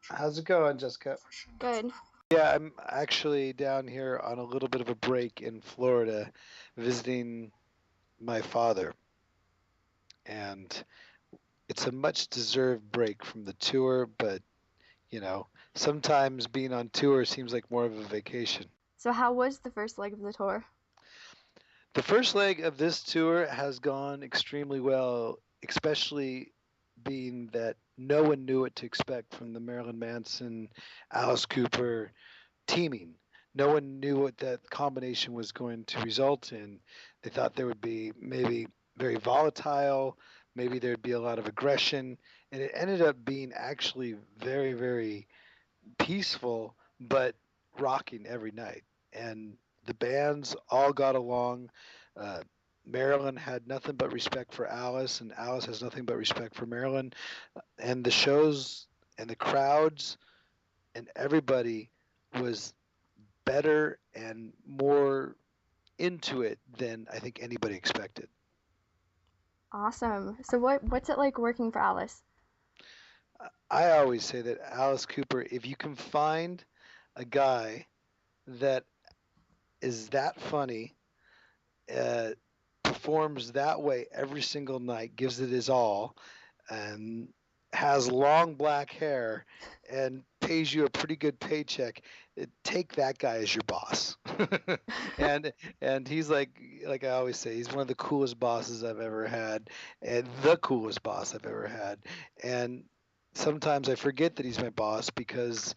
How's it going, Jessica? Good. Yeah, I'm actually down here on a little bit of a break in Florida visiting my father. And it's a much deserved break from the tour, but, sometimes being on tour seems like more of a vacation. So how was the first leg of the tour? The first leg of this tour has gone extremely well, especially being that no one knew what to expect from the Marilyn Manson, Alice Cooper teaming. No one knew what that combination was going to result in. They thought there would be maybe very volatile, maybe there'd be a lot of aggression, and it ended up being actually very, very peaceful, but rocking every night. And the bands all got along. Uh, Marilyn had nothing but respect for Alice, and Alice has nothing but respect for Marilyn. And the shows and the crowds and everybody was better and more into it than I think anybody expected. Awesome. So what's it like working for Alice? I always say that Alice Cooper, if you can find a guy that is that funny, uh, performs that way every single night, gives it his all, and has long black hair and pays you a pretty good paycheck, take that guy as your boss. and and he's like I always say, he's one of the coolest bosses I've ever had, and the coolest boss I've ever had. And sometimes I forget that he's my boss because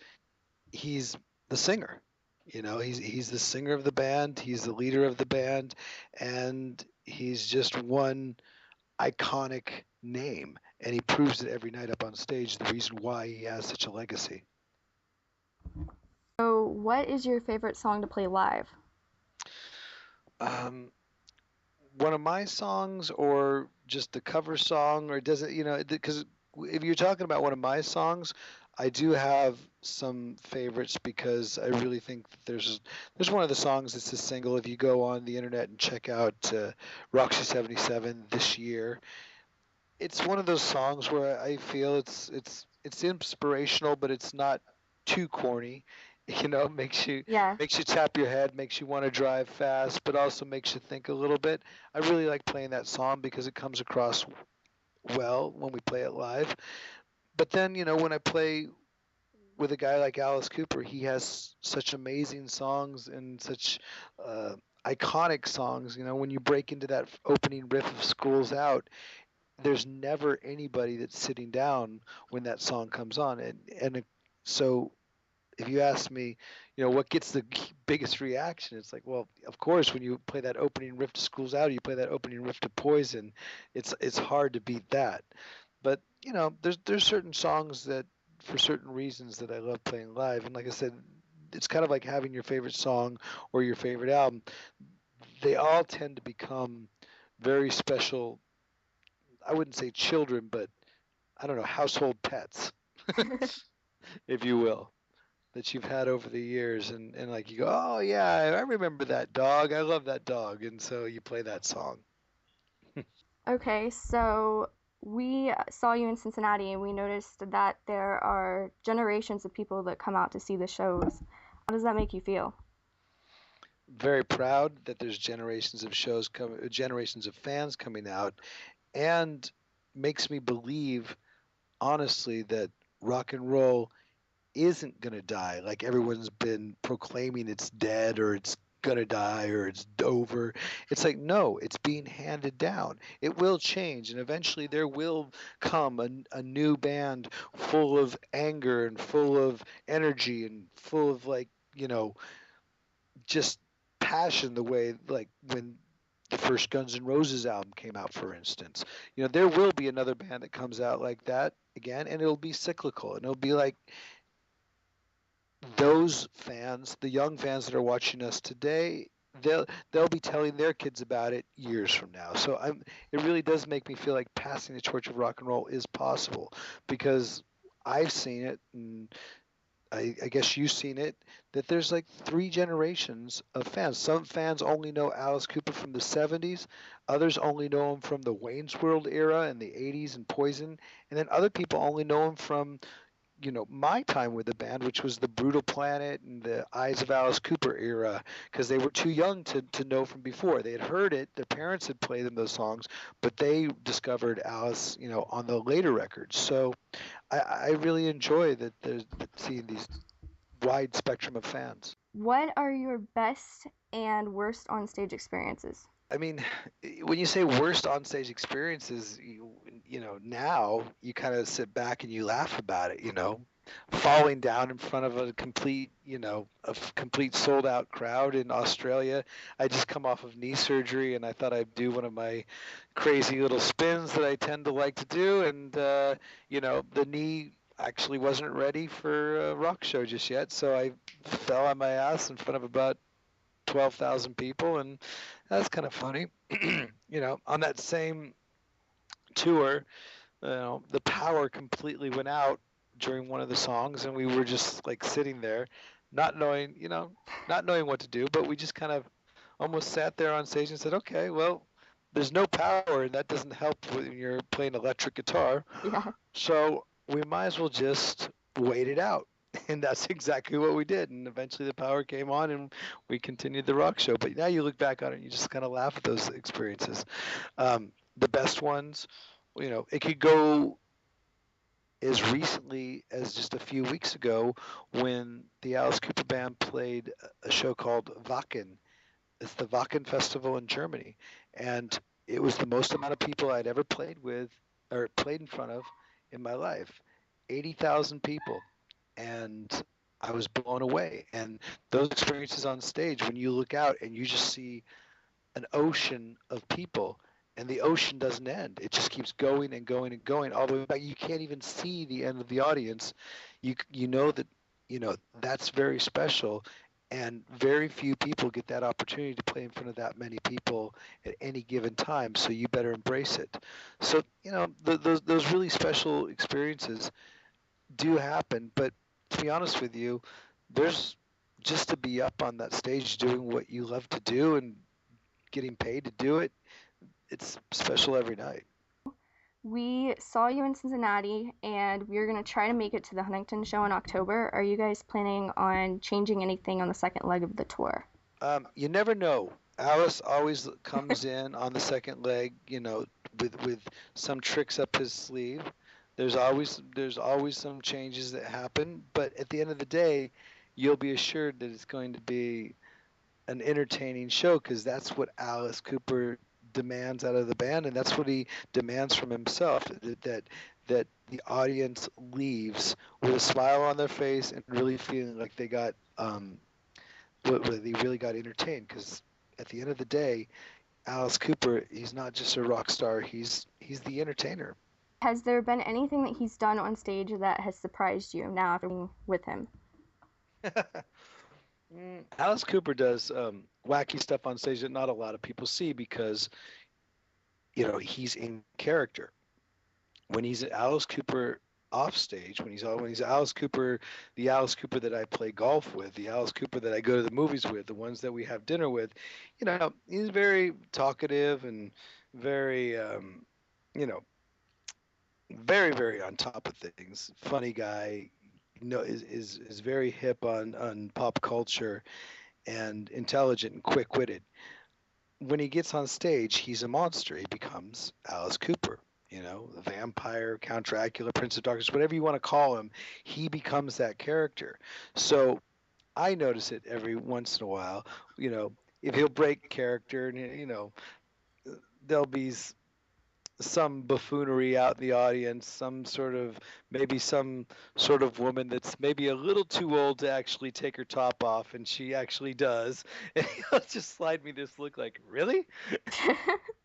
he's the singer. He's the singer of the band, he's the leader of the band, and he's just one iconic name, and he proves it every night up on stage. The reason why he has such a legacy. So what is your favorite song to play live? Um, One of my songs, or just the cover song, or does it? Because if you're talking about one of my songs, I do have some favorites because I really think that there's one of the songs that's a single. If you go on the internet and check out Roxy 77 this year, it's one of those songs where I feel it's inspirational, but it's not too corny. Makes you Yeah. makes you tap your head, makes you want to drive fast, but also makes you think a little bit. I really like playing that song because it comes across well when we play it live. But then, when I play with a guy like Alice Cooper, he has such amazing songs and such uh, iconic songs. When you break into that opening riff of "School's Out," there's never anybody that's sitting down when that song comes on, and so if you ask me, what gets the biggest reaction, it's like, well, of course, when you play that opening riff to "School's Out," you play that opening riff to "Poison." It's hard to beat that. But there's certain songs that, for certain reasons, that I love playing live, and like I said, it's kind of like having your favorite song or your favorite album. They all tend to become very special. I wouldn't say children, but I don't know, household pets, if you will, that you've had over the years, and like you go, oh yeah, I remember that dog. I love that dog, and so you play that song. Okay, so we saw you in Cincinnati and we noticed that there are generations of people that come out to see the shows. How does that make you feel? Very proud that there's generations of fans coming out, and makes me believe, honestly, that rock and roll isn't going to die like everyone's been proclaiming it's dead or it's going to die or it's over. It's like, no, it's being handed down. It will change, and eventually there will come a new band full of anger and full of energy and full of, like, just passion, the way, like, when the first Guns N' Roses album came out, for instance. There will be another band that comes out like that again, and it'll be cyclical, and it'll be like those fans, the young fans that are watching us today, they'll be telling their kids about it years from now. So it really does make me feel like passing the torch of rock and roll is possible, because I've seen it, and I guess you've seen it, that there's like three generations of fans. Some fans only know Alice Cooper from the 70s, others only know him from the Wayne's World era in the 80s and Poison, and then other people only know him from my time with the band, which was the Brutal Planet and the Eyes of Alice Cooper era, because they were too young to know from before. They had heard it, their parents had played them those songs, but they discovered Alice, on the later records. So I really enjoy that seeing these wide spectrum of fans. What are your best and worst on-stage experiences? I mean, when you say worst onstage experiences, now you kind of sit back and you laugh about it, falling down in front of a complete, complete sold out crowd in Australia. I just come off of knee surgery and I thought I'd do one of my crazy little spins that I tend to like to do. And, the knee actually wasn't ready for a rock show just yet. So I fell on my ass in front of about 12,000 people, and that's kind of funny. On that same tour, the power completely went out during one of the songs, and we were just like sitting there, not knowing, not knowing what to do, but we just kind of almost sat there on stage and said, okay, well, there's no power, and that doesn't help when you're playing electric guitar. Yeah. So we might as well just wait it out. And that's exactly what we did. And eventually the power came on and we continued the rock show. But now you look back on it and you just kind of laugh at those experiences. The best ones, it could go as recently as just a few weeks ago when the Alice Cooper Band played a show called Wacken. It's the Wacken Festival in Germany. And it was the most amount of people I'd ever played with or played in front of in my life. 80,000 people. And I was blown away. And those experiences on stage, when you look out and you just see an ocean of people, and the ocean doesn't end. It just keeps going and going and going all the way back. You can't even see the end of the audience. You know that that's very special, and very few people get that opportunity to play in front of that many people at any given time. So you better embrace it. So those really special experiences do happen, but to be honest with you, there's just to be up on that stage doing what you love to do and getting paid to do it, it's special every night. We saw you in Cincinnati and we're going to try to make it to the Huntington show in October. Are you guys planning on changing anything on the second leg of the tour? You never know. Alice always comes in on the second leg, with some tricks up his sleeve. There's always some changes that happen, but at the end of the day, you'll be assured that it's going to be an entertaining show because that's what Alice Cooper demands out of the band, and that's what he demands from himself. That the audience leaves with a smile on their face and really feeling like they got they really got entertained. Because at the end of the day, Alice Cooper, he's not just a rock star; he's the entertainer. Has there been anything that he's done on stage that has surprised you now after being with him? Alice Cooper does wacky stuff on stage that not a lot of people see because he's in character. When he's Alice Cooper off stage, when he's Alice Cooper, the Alice Cooper that I play golf with, the Alice Cooper that I go to the movies with, the ones that we have dinner with, he's very talkative and very, you know, very very on top of things. Funny guy, is very hip on pop culture and intelligent and quick witted. When he gets on stage, he's a monster. He becomes Alice Cooper. The vampire, Count Dracula, Prince of Darkness, whatever you want to call him, he becomes that character. So I notice it every once in a while. If he'll break character, and there'll be some buffoonery out in the audience, maybe some sort of woman that's maybe a little too old to actually take her top off, and she actually does. And he'll just slide me this look like, really?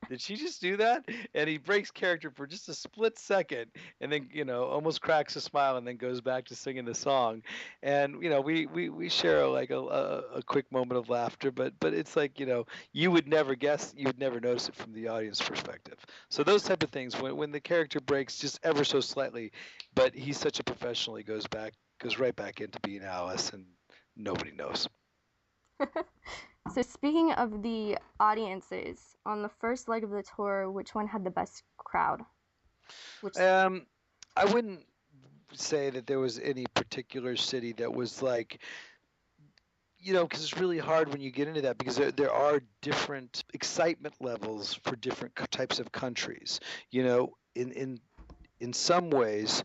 Did she just do that? And he breaks character for just a split second and then, almost cracks a smile and then goes back to singing the song. And, we share like a quick moment of laughter, but it's like, you would never guess, you would never notice it from the audience perspective. So those type of things, when the character breaks just ever so slightly, but he's such a professional, he goes right back into being Alice and nobody knows. So speaking of the audiences, on the first leg of the tour, which one had the best crowd? Which I wouldn't say that there was any particular city that was like, because it's really hard when you get into that because there are different excitement levels for different types of countries. In some ways,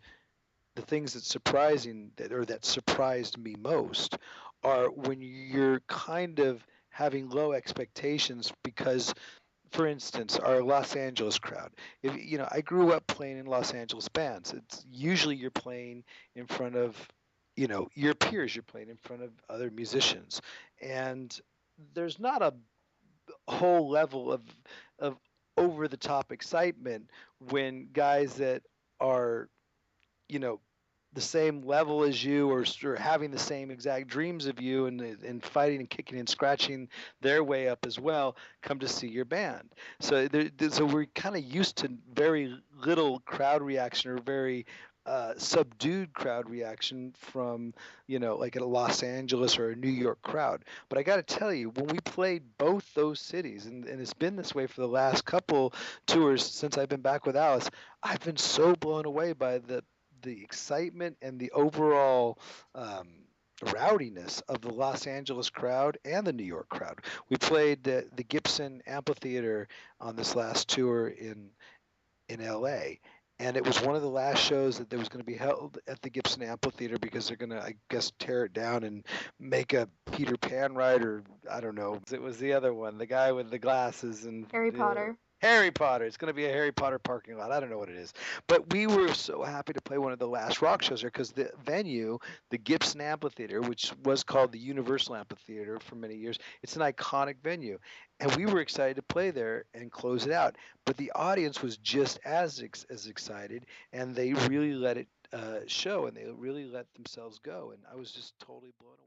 the things that surprising that or that surprised me most are when you're kind of having low expectations because, for instance, our Los Angeles crowd. If I grew up playing in Los Angeles bands. It's usually you're playing in front of, your peers. You're playing in front of other musicians, and there's not a whole level of over the top excitement when guys that are, you know, the same level as you or having the same exact dreams of you and fighting and kicking and scratching their way up as well come to see your band. So we're kind of used to very little crowd reaction or very subdued crowd reaction from like a Los Angeles or a New York crowd. But I got to tell you, when we played both those cities, and it's been this way for the last couple tours since I've been back with Alice, I've been so blown away by the excitement and the overall rowdiness of the Los Angeles crowd and the New York crowd. We played the Gibson Amphitheater on this last tour in LA. And it was one of the last shows that there was going to be held at the Gibson Amphitheater because they're going to, I guess, tear it down and make a Peter Pan ride, or I don't know. It was the other one, the guy with the glasses and Harry Potter. Harry Potter. It's going to be a Harry Potter parking lot. I don't know what it is. But we were so happy to play one of the last rock shows there because the venue, the Gibson Amphitheater, which was called the Universal Amphitheater for many years, it's an iconic venue. And we were excited to play there and close it out. But the audience was just as excited, and they really let it show, and they really let themselves go. And I was just totally blown away.